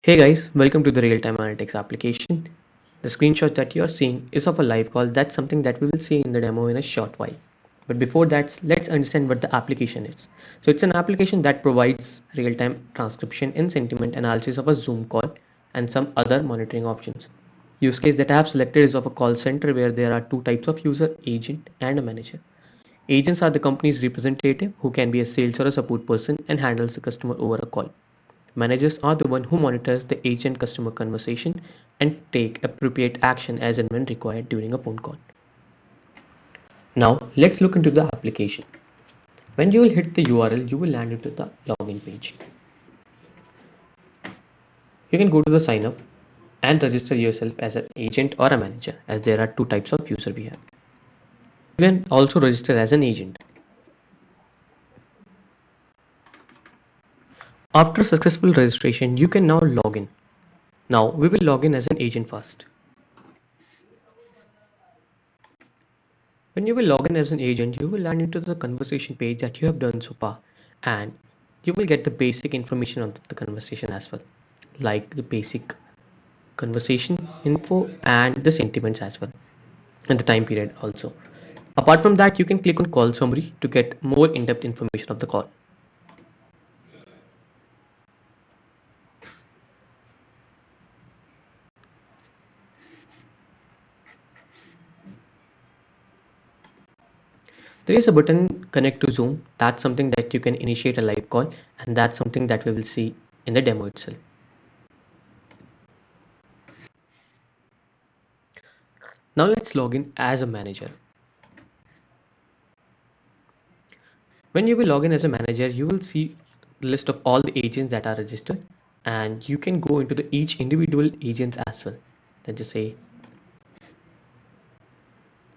Hey guys, welcome to the Real-Time Analytics application. The screenshot that you're seeing is of a live call. That's something that we will see in the demo in a short while. But before that, let's understand what the application is. So it's an application that provides real-time transcription and sentiment analysis of a Zoom call and some other monitoring options. Use case that I have selected is of a call center where there are two types of user, agent and a manager. Agents are the company's representative who can be a sales or a support person and handles the customer over a call. Managers are the one who monitors the agent-customer conversation and take appropriate action as and when required during a phone call. Now, let's look into the application. When you will hit the URL, you will land into the login page. You can go to the sign up and register yourself as an agent or a manager, as there are two types of user we have. You can also register as an agent. After successful registration, you can now log in. Now, we will log in as an agent first. When you will log in as an agent, you will land into the conversation page that you have done so far, and you will get the basic information on the conversation as well, like the basic conversation info and the sentiments as well, and the time period also. Apart from that, you can click on call summary to get more in-depth information of the call. There is a button connect to Zoom. That's something that you can initiate a live call, and that's something that we will see in the demo itself. Now let's log in as a manager. When you will log in as a manager, you will see the list of all the agents that are registered, and you can go into each individual agents as well. Let's just say,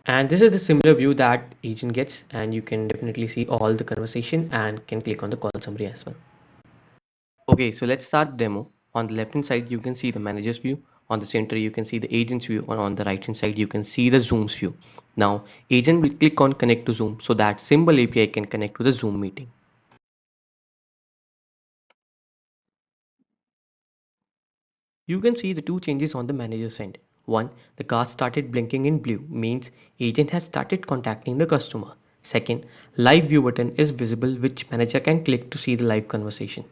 and this is the similar view that agent gets, and you can definitely see all the conversation and can click on the call summary as well. Okay, so let's start demo. On the left hand side, you can see the manager's view. On the center, you can see the agent's view, and on the right hand side, you can see the Zoom's view. Now, agent will click on connect to Zoom so that Symbol API can connect to the Zoom meeting. You can see the two changes on the manager's end. One, the card started blinking in blue, means agent has started contacting the customer. Second, live view button is visible which manager can click to see the live conversation.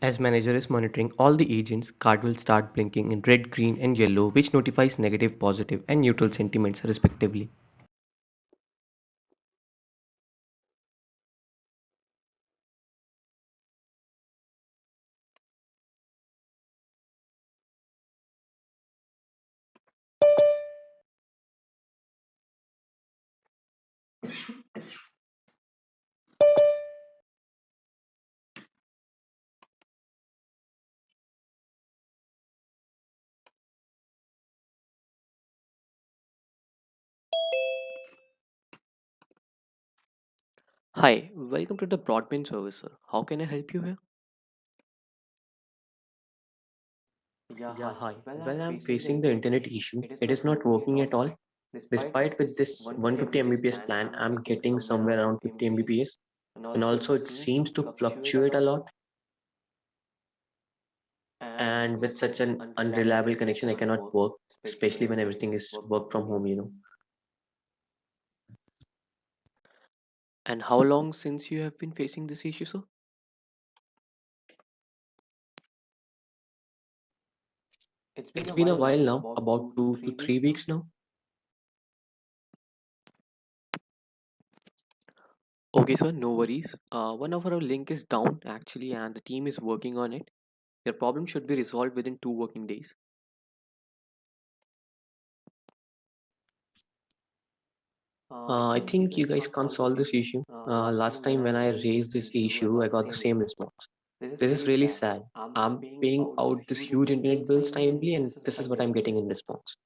As manager is monitoring all the agents, card will start blinking in red, green and yellow which notifies negative, positive and neutral sentiments respectively. Hi, welcome to the broadband service, sir. How can I help you here? Yeah, hi. Well, I'm facing the internet issue. It is not working at all. Despite with this 150 Mbps plan, I'm getting somewhere around 50 Mbps. And also it seems to fluctuate a lot. And with such an unreliable connection, I cannot work, especially when everything is work from home. And how long since you have been facing this issue, sir? It's been a while now, about 2 to 3 weeks now. Okay, sir, no worries. One of our link is down actually, and the team is working on it. Your problem should be resolved within 2 working days. I think you guys can't solve this issue. Last time when I raised this issue, I got the same response. This is really sad. I'm paying out this huge internet bills timely, and this is what I'm getting in response.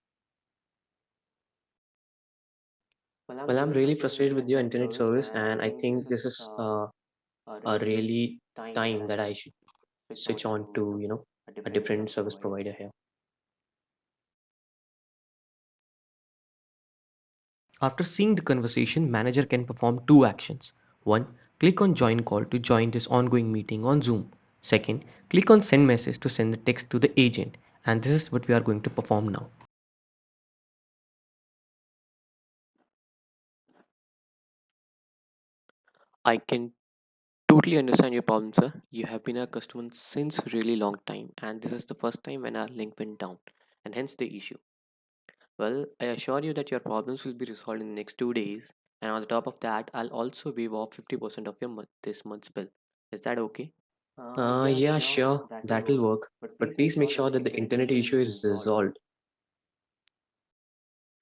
Well, I'm really frustrated with your internet service, and I think this is a really time that I should switch on to, a different service provider here. After seeing the conversation, manager can perform two actions. One, click on join call to join this ongoing meeting on Zoom. Second, click on send message to send the text to the agent, and this is what we are going to perform now. I can totally understand your problem, sir. You have been a customer since really long time, and this is the first time when our link went down, and hence the issue. Well, I assure you that your problems will be resolved in the next 2 days, and on the top of that, I'll also waive off 50% of your this month's bill. Is that okay? Yeah, Yeah, sure, sure, that'll that'll work. work. But But please make please make sure that sure the that the internet internet issue issue is is resolved. resolved.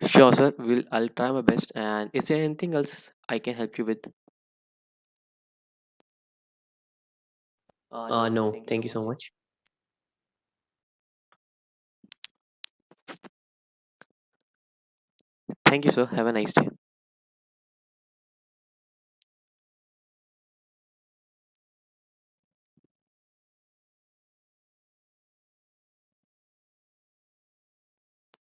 Sure, sir. I'll try my best. And is there anything else I can help you with? No, No, thank you so thank you much. so much. Thank you, sir. Have a nice day.